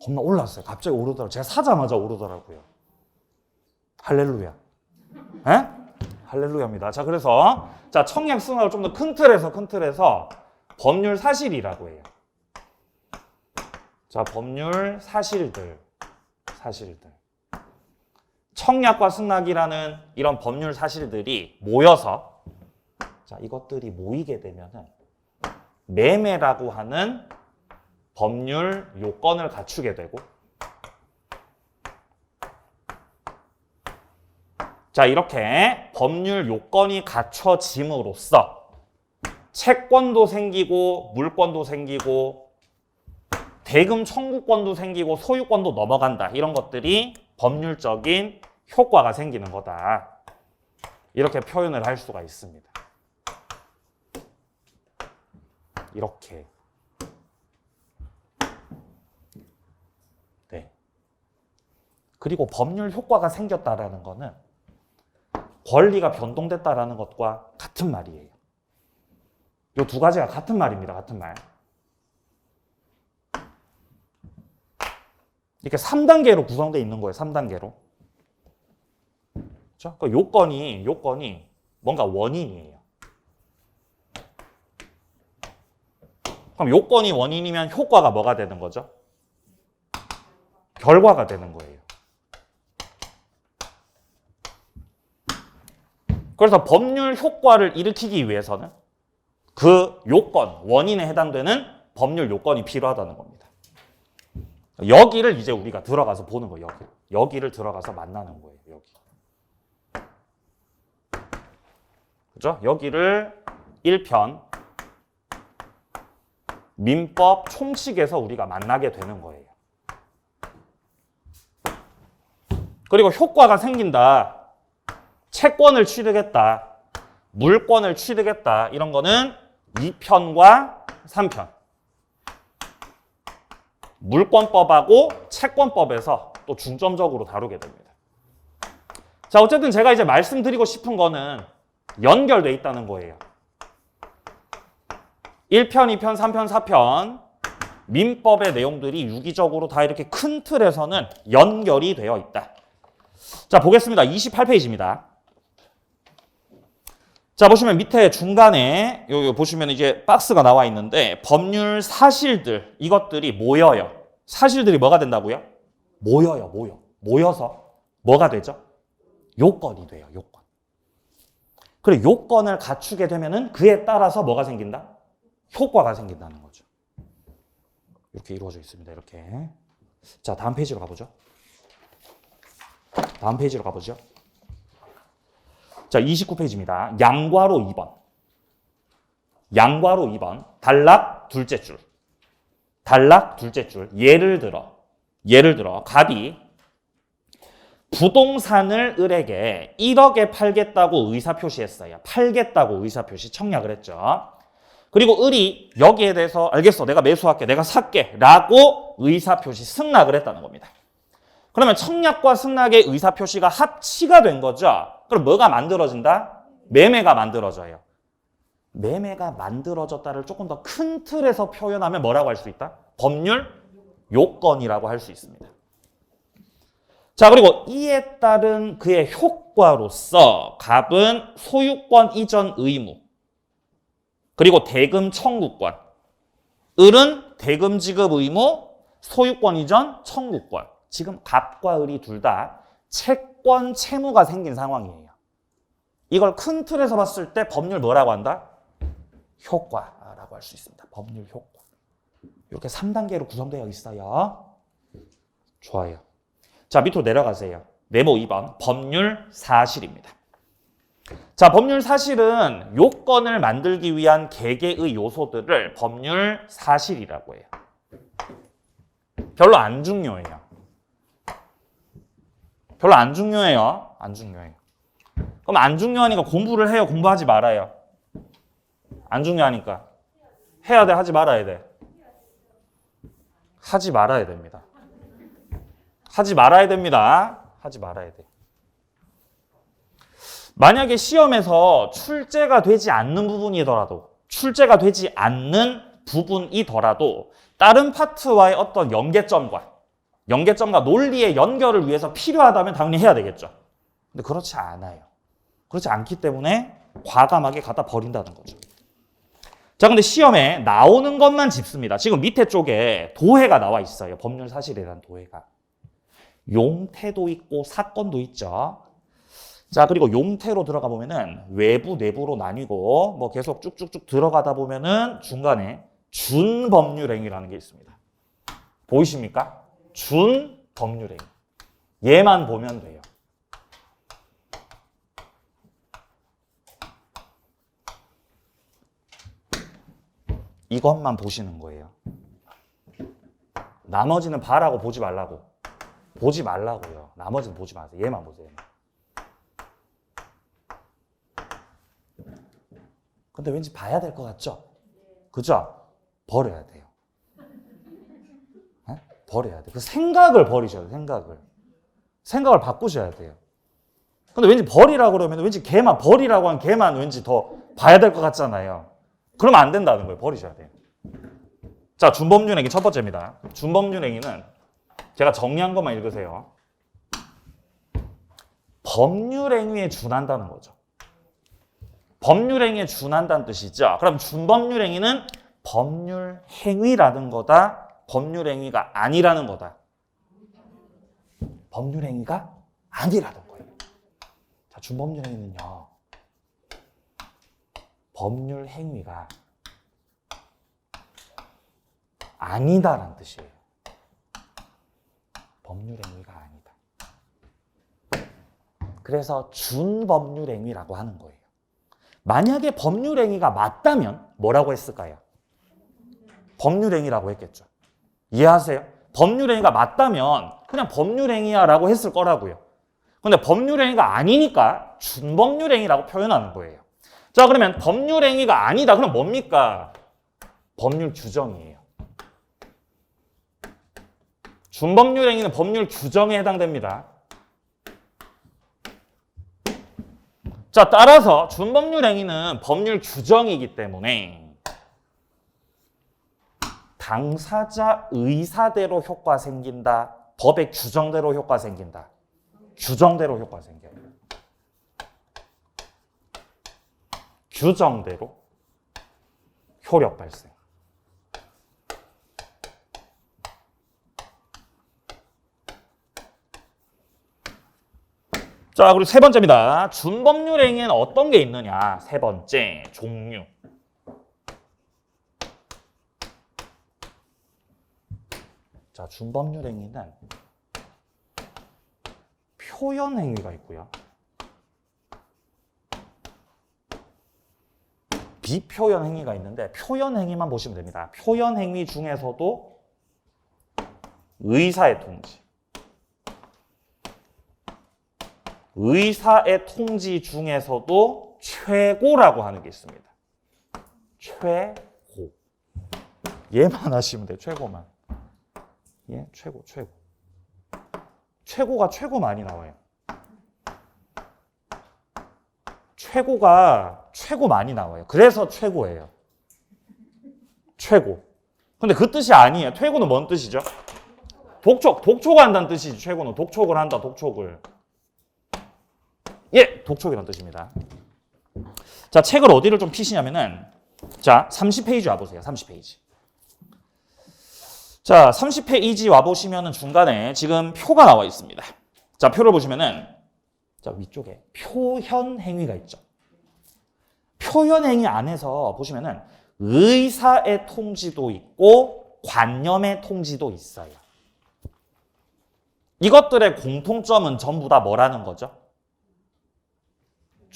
겁나 올랐어요. 갑자기 오르더라고요. 제가 사자마자 오르더라고요. 할렐루야. 에? 할렐루야입니다. 자, 그래서 자, 청약 승낙을 좀 더 큰 틀에서 법률 사실이라고 해요. 자, 법률 사실들. 청약과 승낙이라는 이런 법률 사실들이 모여서 자, 이것들이 모이게 되면은 매매라고 하는 법률 요건을 갖추게 되고 자, 이렇게 법률 요건이 갖춰짐으로써 채권도 생기고 물권도 생기고 대금 청구권도 생기고 소유권도 넘어간다. 이런 것들이 법률적인 효과가 생기는 거다. 이렇게 표현을 할 수가 있습니다. 이렇게. 네. 그리고 법률 효과가 생겼다라는 거는 권리가 변동됐다라는 것과 같은 말이에요. 이 두 가지가 같은 말입니다. 같은 말. 이렇게 3단계로 구성되어 있는 거예요. 3단계로. 그렇죠? 그 요건이 뭔가 원인이에요. 그럼 요건이 원인이면 효과가 뭐가 되는 거죠? 결과가 되는 거예요. 그래서 법률 효과를 일으키기 위해서는 그 요건, 원인에 해당되는 법률 요건이 필요하다는 겁니다. 여기를 이제 우리가 들어가서 보는 거예요. 여기를 들어가서 만나는 거예요. 여기. 그죠? 여기를 1편 민법 총칙에서 우리가 만나게 되는 거예요. 그리고 효과가 생긴다. 채권을 취득했다. 물권을 취득했다. 이런 거는 2편과 3편. 물권법하고 채권법에서 또 중점적으로 다루게 됩니다. 자, 어쨌든 제가 이제 말씀드리고 싶은 거는 연결돼 있다는 거예요. 1편, 2편, 3편, 4편 민법의 내용들이 유기적으로 다 이렇게 큰 틀에서는 연결이 되어 있다. 자, 보겠습니다. 28페이지입니다. 자, 보시면 밑에 중간에 요 보시면 이제 박스가 나와 있는데 법률 사실들 이것들이 모여요. 사실들이 뭐가 된다고요? 모여요. 모여서 뭐가 되죠? 요건이 돼요. 요건. 그래, 요건을 갖추게 되면은 그에 따라서 뭐가 생긴다? 효과가 생긴다는 거죠. 이렇게 이루어져 있습니다. 이렇게. 자, 다음 페이지로 가보죠. 자, 29페이지입니다. 양괄호 2번. 양괄호 2번. 단락 둘째 줄. 예를 들어 갑이 부동산을 을에게 1억에 팔겠다고 의사표시했어요. 팔겠다고 의사표시 청약을 했죠. 그리고 을이 여기에 대해서 알겠어, 내가 매수할게, 내가 살게 라고 의사표시 승낙을 했다는 겁니다. 그러면 청약과 승낙의 의사표시가 합치가 된 거죠. 그럼 뭐가 만들어진다? 매매가 만들어져요. 매매가 만들어졌다를 조금 더 큰 틀에서 표현하면 뭐라고 할 수 있다? 법률 요건이라고 할 수 있습니다. 자, 그리고 이에 따른 그의 효과로서 갑은 소유권 이전 의무, 그리고 대금 청구권, 을은 대금 지급 의무, 소유권 이전 청구권. 지금 갑과 을이 둘 다 채권 채무가 생긴 상황이에요. 이걸 큰 틀에서 봤을 때 법률 뭐라고 한다? 효과라고 할 수 있습니다. 법률 효과. 이렇게 3단계로 구성되어 있어요. 좋아요. 자, 밑으로 내려가세요. 네모 2번 법률 사실입니다. 자, 법률 사실은 요건을 만들기 위한 개개의 요소들을 법률 사실이라고 해요. 별로 안 중요해요. 별로 안 중요해요. 안 중요해요. 그럼 안 중요하니까 공부를 해요? 공부하지 말아요? 안 중요하니까. 해야 돼? 하지 말아야 돼? 하지 말아야 됩니다. 하지 말아야 됩니다. 하지 말아야 돼. 만약에 시험에서 출제가 되지 않는 부분이더라도 다른 파트와의 어떤 연계점과 논리의 연결을 위해서 필요하다면 당연히 해야 되겠죠. 근데 그렇지 않아요. 그렇지 않기 때문에 과감하게 갖다 버린다는 거죠. 자, 근데 시험에 나오는 것만 짚습니다. 지금 밑에 쪽에 도해가 나와 있어요. 법률 사실에 대한 도해가. 용태도 있고 사건도 있죠. 자, 그리고 용태로 들어가 보면은 외부, 내부로 나뉘고 뭐 계속 쭉쭉쭉 들어가다 보면은 중간에 준법률행위라는 게 있습니다. 보이십니까? 준법률행위. 얘만 보면 돼요. 이것만 보시는 거예요. 나머지는 봐라고 보지 말라고. 보지 말라고요. 나머지는 보지 마세요. 얘만 보세요. 근데 왠지 봐야 될 것 같죠? 그죠? 버려야 돼요. 네? 버려야 돼요. 그 생각을 버리셔야 돼요. 생각을 바꾸셔야 돼요. 근데 왠지 버리라고 그러면 왠지 버리라고 한 걔만 왠지 더 봐야 될 것 같잖아요. 그러면 안 된다는 거예요. 버리셔야 돼요. 자, 준법률행위 첫 번째입니다. 준법률행위는 제가 정리한 것만 읽으세요. 법률행위에 준한다는 거죠. 법률행위에 준한다는 뜻이죠. 그럼 준법률행위는 법률행위라는 거다. 법률행위가 아니라는 거다. 법률행위가 아니라는 거예요. 자, 준법률행위는요. 법률행위가 아니다라는 뜻이에요. 법률행위가 아니다. 그래서 준법률행위라고 하는 거예요. 만약에 법률행위가 맞다면 뭐라고 했을까요? 법률행위라고 했겠죠. 이해하세요? 법률행위가 맞다면 그냥 법률행위야 라고 했을 거라고요. 근데 법률행위가 아니니까 준법률행위라고 표현하는 거예요. 자, 그러면 법률행위가 아니다. 그럼 뭡니까? 법률 규정이에요. 준법률행위는 법률 규정에 해당됩니다. 자, 따라서 준법률행위는 법률 규정이기 때문에 당사자 의사대로 효과 생긴다. 법의 규정대로 효과 생긴다. 규정대로 효과 생겨요. 규정대로 효력 발생. 자, 그리고 세 번째입니다. 준법률행위에는 어떤 게 있느냐? 세 번째, 종류. 자, 준법률행위는 표현행위가 있고요. 비표현행위가 있는데 표현행위만 보시면 됩니다. 표현행위 중에서도 의사의 통지. 의사의 통지 중에서도 최고라고 하는 게 있습니다. 최고. 얘만 하시면 돼요. 최고만. 예, 최고. 최고가 최고 많이 나와요. 최고가 최고 많이 나와요. 그래서 최고예요. 최고. 근데 그 뜻이 아니에요. 최고는 뭔 뜻이죠? 독촉한다는 뜻이지. 최고는 독촉을 한다. 독촉을. 예, 독촉이라는 뜻입니다. 자, 책을 어디를 좀 피시냐면은 자, 30페이지 와보세요. 30페이지. 자, 30페이지 와보시면은 중간에 지금 표가 나와 있습니다. 자, 표를 보시면은 자, 위쪽에 표현행위가 있죠. 표현행위 안에서 보시면은 의사의 통지도 있고 관념의 통지도 있어요. 이것들의 공통점은 전부 다 뭐라는 거죠?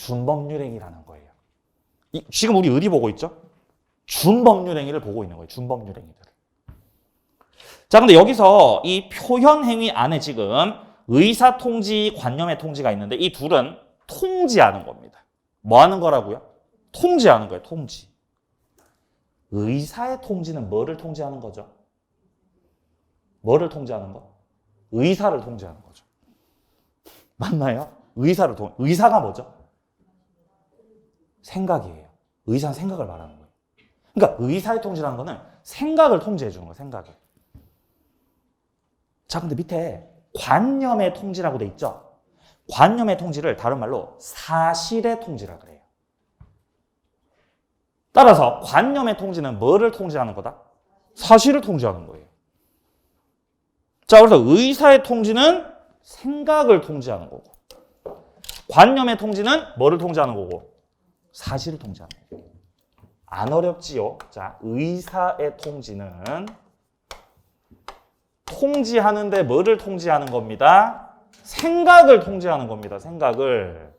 준법률행위라는 거예요. 지금 우리 어디 보고 있죠? 준법률행위를 보고 있는 거예요. 준법률행위들. 자, 근데 여기서 이 표현행위 안에 지금 의사통지, 관념의 통지가 있는데 이 둘은 통지하는 겁니다. 뭐 하는 거라고요? 통지하는 거예요. 통지. 의사의 통지는 뭐를 통지하는 거죠? 뭐를 통지하는 거? 의사를 통지하는 거죠. 맞나요? 의사가 뭐죠? 생각이에요. 의사는 생각을 말하는 거예요. 그러니까 의사의 통지라는 거는 생각을 통지해 주는 거예요. 생각을. 자, 근데 밑에 관념의 통지라고 돼 있죠? 관념의 통지를 다른 말로 사실의 통지라 그래요. 따라서 관념의 통지는 뭐를 통지하는 거다? 사실을 통지하는 거예요. 자, 그래서 의사의 통지는 생각을 통지하는 거고, 관념의 통지는 뭐를 통지하는 거고? 사실을 통지하는 거예요. 안 어렵지요? 자, 의사의 통지는 통지하는데 뭐를 통지하는 겁니다? 생각을 통지하는 겁니다. 생각을.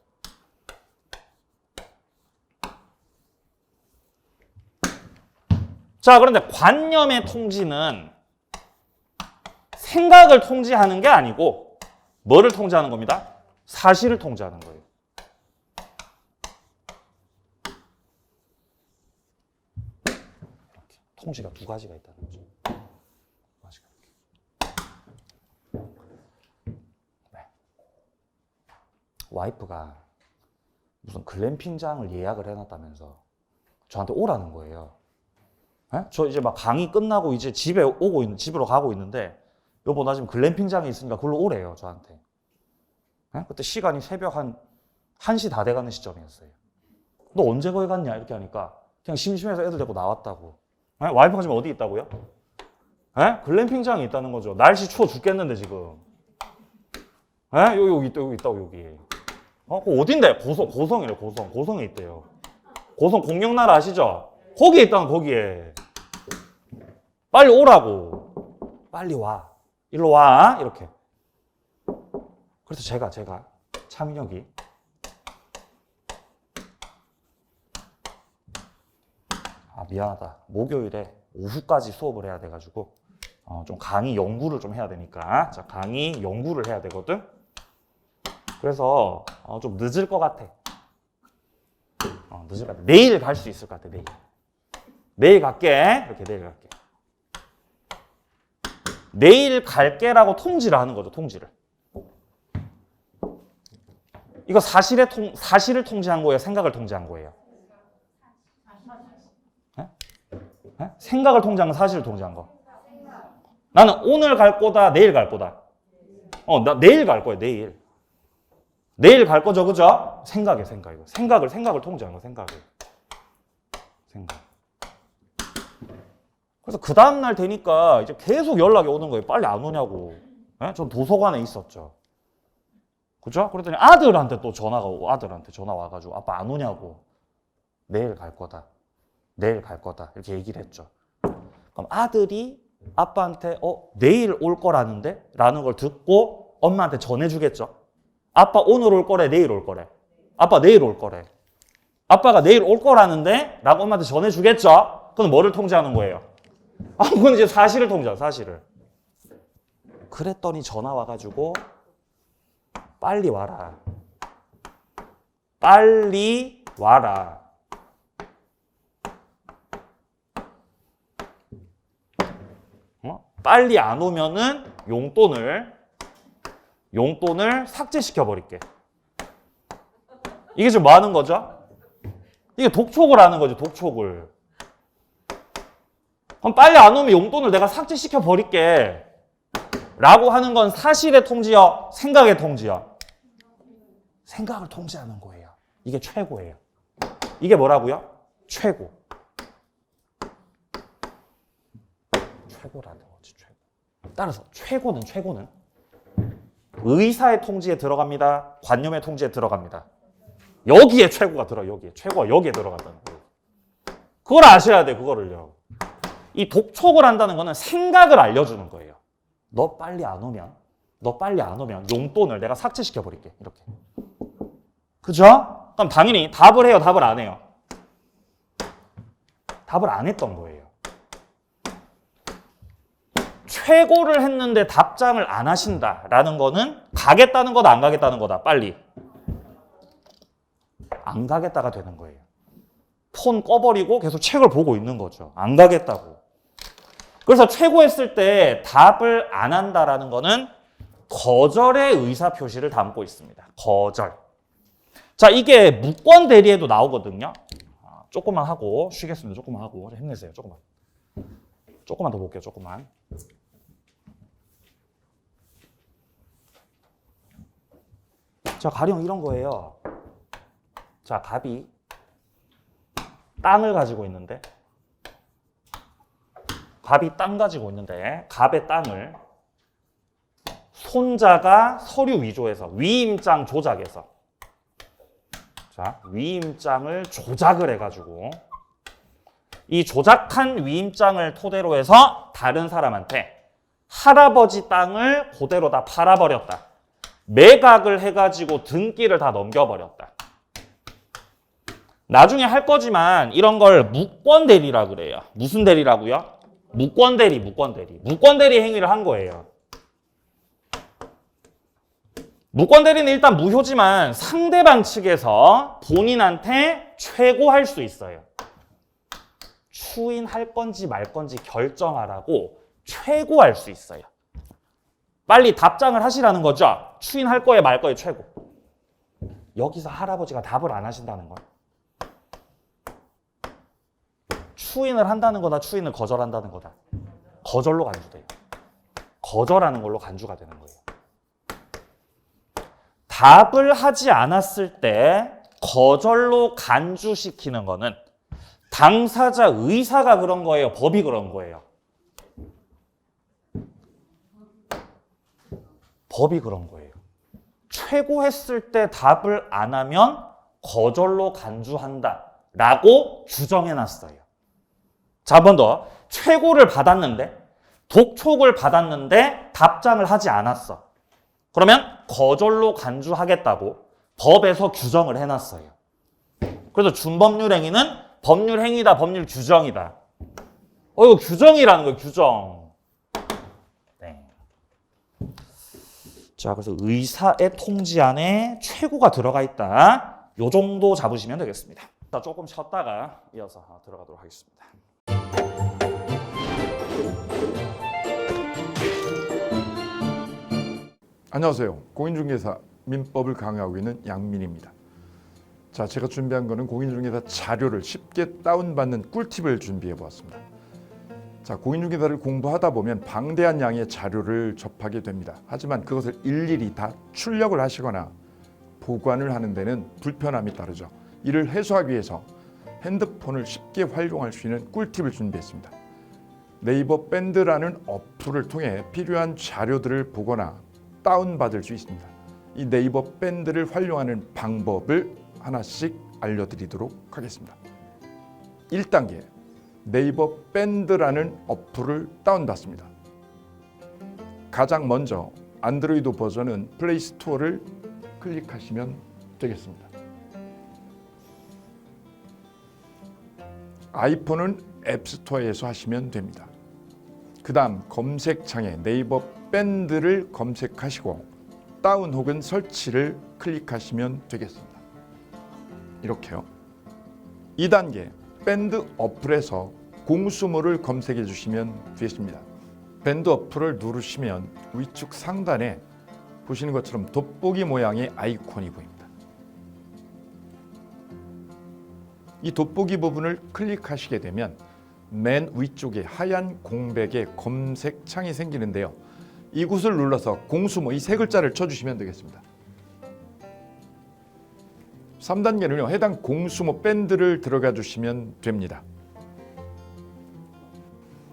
자, 그런데 관념의 통지는 생각을 통지하는 게 아니고 뭐를 통지하는 겁니다? 사실을 통지하는 거예요. 이렇게. 통지가 두 가지가 있다는 거죠. 네. 와이프가 무슨 글램핑장을 예약을 해놨다면서 저한테 오라는 거예요. 네? 저 이제 막 강의 끝나고 이제 집으로 가고 있는데 여보 나 지금 글램핑장에 있으니까 그걸로 오래요 저한테. 네? 그때 시간이 새벽 한 1시 다 돼가는 시점이었어요. 너 언제 거기 갔냐 이렇게 하니까 그냥 심심해서 애들 데리고 나왔다고. 네? 와이프가 지금 어디 있다고요? 네? 글램핑장에 있다는 거죠. 날씨 추워 죽겠는데 지금. 네? 여기 있다고 여기. 그 어딘데? 고성이래 고성. 고성에 있대요. 고성 공룡나라 아시죠? 거기에 있다는 거기에. 빨리 오라고. 빨리 와. 일로 와. 이렇게. 그래서 제가 차민혁이 미안하다. 목요일에 오후까지 수업을 해야 돼가지고 좀 강의 연구를 좀 해야 되니까 자 강의 연구를 해야 되거든. 그래서 좀 늦을 것 같아. 늦을 것 같아. 내일 갈 수 있을 것 같아. 내일 갈게. 이렇게 내일 갈게. 내일 갈게라고 통지를 하는 거죠. 통지를. 이거 사실을 통지한 거예요? 생각을 통지한 거예요? 네? 네? 생각을 통지한 거, 사실을 통지한 거. 나는 오늘 갈 거다, 내일 갈 거다. 나 내일 갈 거야, 내일. 내일 갈 거죠, 그죠? 생각이에요. 생각을 통지한 거, 생각. 그래서 그 다음날 되니까 이제 계속 연락이 오는 거예요. 빨리 안 오냐고. 네? 전 도서관에 있었죠. 그죠? 그랬더니 아들한테 전화 와가지고 아빠 안 오냐고. 내일 갈 거다. 이렇게 얘기를 했죠. 그럼 아들이 아빠한테 내일 올 거라는데? 라는 걸 듣고 엄마한테 전해주겠죠. 아빠 오늘 올 거래, 내일 올 거래. 아빠 내일 올 거래. 아빠가 내일 올 거라는데? 라고 엄마한테 전해주겠죠. 그건 뭐를 통지하는 거예요? 그건 이제 사실을 통지하죠, 사실을. 그랬더니 전화 와가지고 빨리 와라. 빨리 와라. 빨리 안 오면은 용돈을 삭제시켜 버릴게. 이게 지금 뭐 하는 거죠? 이게 독촉을 하는 거죠, 독촉을. 그럼 빨리 안 오면 용돈을 내가 삭제시켜 버릴게. 라고 하는 건 사실의 통지요? 생각의 통지요? 생각을 통지하는 거예요. 이게 최고예요. 이게 뭐라고요? 최고. 최고라는 거지, 최고. 따라서 최고는 의사의 통지에 들어갑니다. 관념의 통지에 들어갑니다. 여기에 최고가 최고가 여기에 들어간다는 거예요. 그걸 아셔야 돼, 그거를요. 이 독촉을 한다는 거는 생각을 알려주는 거예요. 너 빨리 안 오면 용돈을 내가 삭제시켜 버릴게. 이렇게. 그죠? 그럼 당연히 답을 해요, 답을 안 해요? 답을 안 했던 거예요. 최고를 했는데 답장을 안 하신다라는 거는 가겠다는 거다, 안 가겠다는 거다, 빨리. 안 가겠다가 되는 거예요. 폰 꺼버리고 계속 책을 보고 있는 거죠. 안 가겠다고. 그래서 최고했을 때 답을 안 한다라는 거는 거절의 의사표시를 담고 있습니다. 거절. 자, 이게 무권 대리에도 나오거든요. 조금만 하고 쉬겠습니다. 조금만 하고 힘내세요. 조금만 더 볼게요. 조금만. 자, 가령 이런 거예요. 자, 갑이 땅을 가지고 있는데 갑이 땅 가지고 있는데 갑의 땅을 손자가 서류 위조해서 위임장 조작해서 자, 위임장을 조작을 해가지고 이 조작한 위임장을 토대로 해서 다른 사람한테 할아버지 땅을 그대로 다 팔아버렸다. 매각을 해가지고 등기를 다 넘겨버렸다. 나중에 할 거지만 이런 걸 무권 대리라 그래요. 무슨 대리라고요? 무권 대리. 무권 대리 행위를 한 거예요. 무권 대리는 일단 무효지만 상대방 측에서 본인한테 최고할 수 있어요. 추인할 건지 말 건지 결정하라고 최고할 수 있어요. 빨리 답장을 하시라는 거죠. 추인할 거에 말 거에 최고. 여기서 할아버지가 답을 안 하신다는 거예요. 추인을 한다는 거다, 추인을 거절한다는 거다. 거절로 간주돼요. 거절하는 걸로 간주가 되는 거예요. 답을 하지 않았을 때 거절로 간주시키는 거는 당사자 의사가 그런 거예요, 법이 그런 거예요? 법이 그런 거예요. 최고했을 때 답을 안 하면 거절로 간주한다라고 규정해놨어요. 자, 한 번 더. 최고를 받았는데, 독촉을 받았는데 답장을 하지 않았어. 그러면 거절로 간주하겠다고 법에서 규정을 해놨어요. 그래서 준법률행위는 법률행위다, 법률 규정이다. 이거 규정이라는 거예요, 규정. 네. 자, 그래서 의사의 통지 안에 최고가 들어가 있다. 요 정도 잡으시면 되겠습니다. 자, 조금 쉬었다가 이어서 들어가도록 하겠습니다. 안녕하세요. 공인중개사 민법을 강의하고 있는 양민입니다. 자, 제가 준비한 거는 공인중개사 자료를 쉽게 다운받는 꿀팁을 준비해 보았습니다. 자, 공인중개사를 공부하다 보면 방대한 양의 자료를 접하게 됩니다. 하지만 그것을 일일이 다 출력을 하시거나 보관을 하는 데는 불편함이 따르죠. 이를 해소하기 위해서 핸드폰을 쉽게 활용할 수 있는 꿀팁을 준비했습니다. 네이버 밴드라는 어플을 통해 필요한 자료들을 보거나 다운받을 수 있습니다. 이 네이버 밴드를 활용하는 방법을 하나씩 알려드리도록 하겠습니다. 1단계, 네이버 밴드라는 어플을 다운받습니다. 가장 먼저 안드로이드 버전은 플레이 스토어를 클릭하시면 되겠습니다. 아이폰은 앱스토어에서 하시면 됩니다. 그 다음 검색창에 네이버 밴드를 검색하시고 다운 혹은 설치를 클릭하시면 되겠습니다. 이렇게요. 2단계, 밴드 어플에서 공수모를 검색해 주시면 되겠습니다. 밴드 어플을 누르시면 위쪽 상단에 보시는 것처럼 돋보기 모양의 아이콘이 보입니다. 이 돋보기 부분을 클릭하시게 되면 맨 위쪽에 하얀 공백의 검색창이 생기는데요. 이곳을 눌러서 공수모 이 세 글자를 쳐주시면 되겠습니다. 3단계는요. 해당 공수모 밴드를 들어가 주시면 됩니다.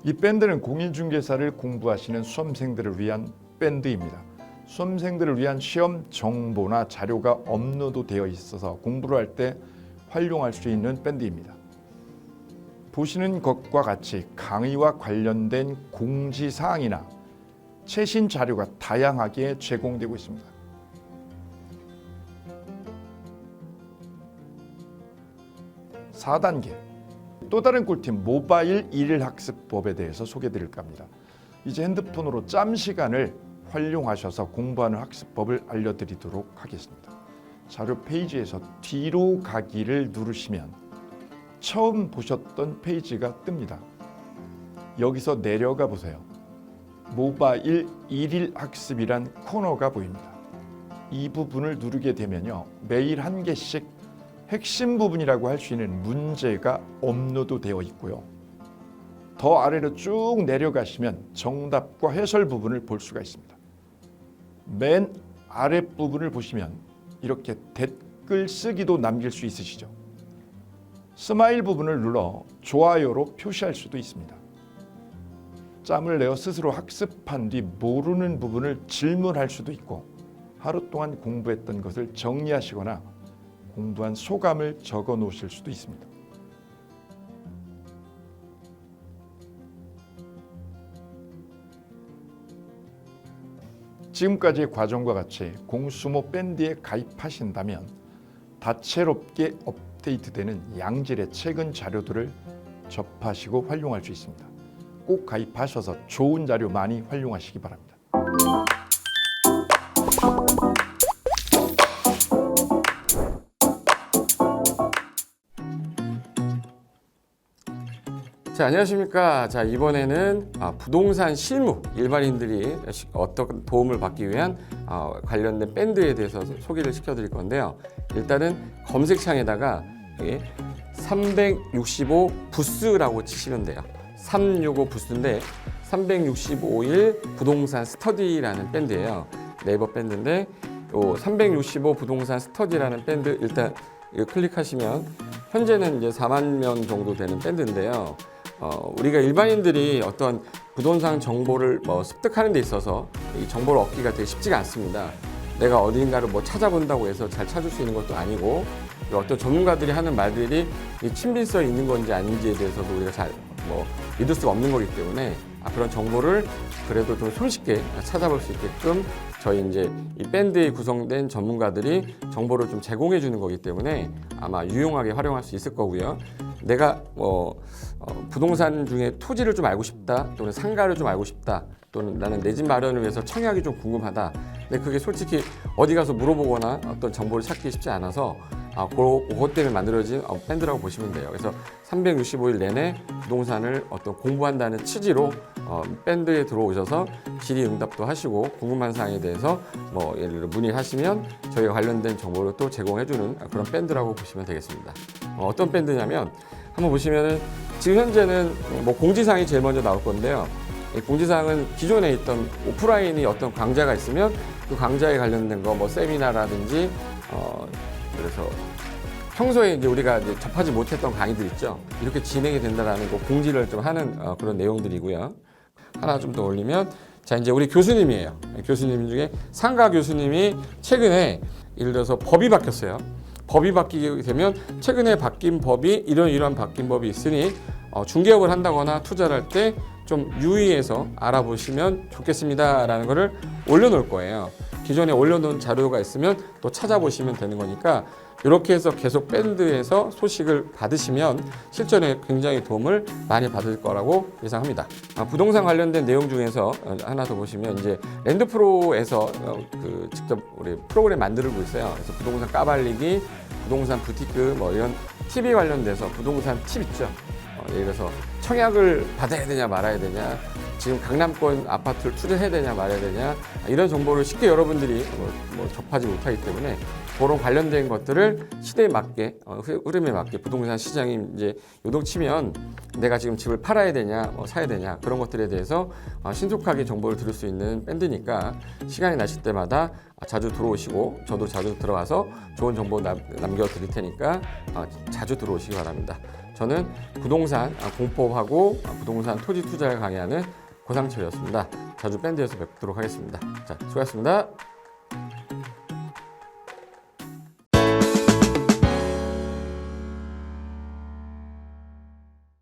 이 밴드는 공인중개사를 공부하시는 수험생들을 위한 밴드입니다. 수험생들을 위한 시험 정보나 자료가 업로드되어 있어서 공부를 할 때 활용할 수 있는 밴드입니다. 보시는 것과 같이 강의와 관련된 공지사항이나 최신 자료가 다양하게 제공되고 있습니다. 4단계 또 다른 꿀팁 모바일 일일 학습법에 대해서 소개드릴까 합니다. 이제 핸드폰으로 짬 시간을 활용하셔서 공부하는 학습법을 알려드리도록 하겠습니다. 자료 페이지에서 뒤로 가기를 누르시면 처음 보셨던 페이지가 뜹니다. 여기서 내려가 보세요. 모바일 일일 학습이란 코너가 보입니다. 이 부분을 누르게 되면요, 매일 한 개씩 핵심 부분이라고 할 수 있는 문제가 업로드되어 있고요. 더 아래로 쭉 내려가시면 정답과 해설 부분을 볼 수가 있습니다. 맨 아랫부분을 보시면 이렇게 댓글 쓰기도 남길 수 있으시죠. 스마일 부분을 눌러 좋아요로 표시할 수도 있습니다. 짬을 내어 스스로 학습한 뒤 모르는 부분을 질문할 수도 있고 하루 동안 공부했던 것을 정리하시거나 공부한 소감을 적어 놓으실 수도 있습니다. 지금까지의 과정과 같이 공수모 밴드에 가입하신다면 다채롭게 업데이트되는 양질의 최근 자료들을 접하시고 활용할 수 있습니다. 꼭 가입하셔서 좋은 자료 많이 활용하시기 바랍니다. 자, 안녕하십니까. 자, 이번에는 부동산 실무 일반인들이 어떤 도움을 받기 위한 관련된 밴드에 대해서 소개를 시켜드릴 건데요. 일단은 검색창에다가 365 부스라고 치시면 돼요. 365 부스인데 365일 부동산 스터디라는 밴드예요. 네이버 밴드인데 요 365 부동산 스터디라는 밴드 일단 이거 클릭하시면 현재는 이제 4만 명 정도 되는 밴드인데요. 우리가 일반인들이 어떤 부동산 정보를 습득하는 데 있어서 이 정보를 얻기가 되게 쉽지가 않습니다. 내가 어딘가를 찾아본다고 해서 잘 찾을 수 있는 것도 아니고 어떤 전문가들이 하는 말들이 이 친밀성이 있는 건지 아닌지에 대해서도 우리가 잘 믿을 수가 없는 거기 때문에 그런 정보를 그래도 좀 손쉽게 찾아볼 수 있게끔 저희 이제 이 밴드에 구성된 전문가들이 정보를 좀 제공해 주는 거기 때문에 아마 유용하게 활용할 수 있을 거고요. 내가 부동산 중에 토지를 좀 알고 싶다 또는 상가를 좀 알고 싶다 또는 나는 내 집 마련을 위해서 청약이 좀 궁금하다. 근데 그게 솔직히 어디 가서 물어보거나 어떤 정보를 찾기 쉽지 않아서 그것 때문에 만들어진 밴드라고 보시면 돼요. 그래서 365일 내내 부동산을 어떤 공부한다는 취지로 밴드에 들어오셔서 질의응답도 하시고 궁금한 사항에 대해서 예를 들어 문의하시면 저희가 관련된 정보를 또 제공해주는 그런 밴드라고 보시면 되겠습니다. 어떤 밴드냐면 한번 보시면은 지금 현재는 공지사항이 제일 먼저 나올 건데요. 이 공지사항은 기존에 있던 오프라인이 어떤 강좌가 있으면 그 강좌에 관련된 거 세미나라든지 그래서 평소에 이제 우리가 이제 접하지 못했던 강의들 있죠. 이렇게 진행이 된다라는 거 공지를 좀 하는 그런 내용들이고요. 하나 좀 더 올리면 자 이제 우리 교수님이에요. 교수님 중에 상가 교수님이 최근에 예를 들어서 법이 바뀌었어요. 법이 바뀌게 되면 최근에 바뀐 법이 이런 바뀐 법이 있으니 중개업을 한다거나 투자를 할 때 좀 유의해서 알아보시면 좋겠습니다라는 거를 올려놓을 거예요. 기존에 올려놓은 자료가 있으면 또 찾아보시면 되는 거니까 이렇게 해서 계속 밴드에서 소식을 받으시면 실전에 굉장히 도움을 많이 받을 거라고 예상합니다. 부동산 관련된 내용 중에서 하나 더 보시면 이제 랜드프로에서 직접 우리 프로그램 만들고 있어요. 그래서 부동산 까발리기, 부동산 부티크 이런 TV 관련돼서 부동산 팁 있죠. 예를 들어서 청약을 받아야 되냐 말아야 되냐, 지금 강남권 아파트를 투자해야 되냐 말아야 되냐 이런 정보를 쉽게 여러분들이 접하지 못하기 때문에 그런 관련된 것들을 시대에 맞게 흐름에 맞게 부동산 시장이 이제 요동치면 내가 지금 집을 팔아야 되냐 사야 되냐 그런 것들에 대해서 신속하게 정보를 들을 수 있는 밴드니까 시간이 나실 때마다 자주 들어오시고 저도 자주 들어와서 좋은 정보 남겨드릴 테니까 자주 들어오시기 바랍니다. 저는 부동산 공법하고 부동산 토지 투자를 강의하는 고상철이었습니다. 자주 밴드에서 뵙도록 하겠습니다. 자, 수고하셨습니다.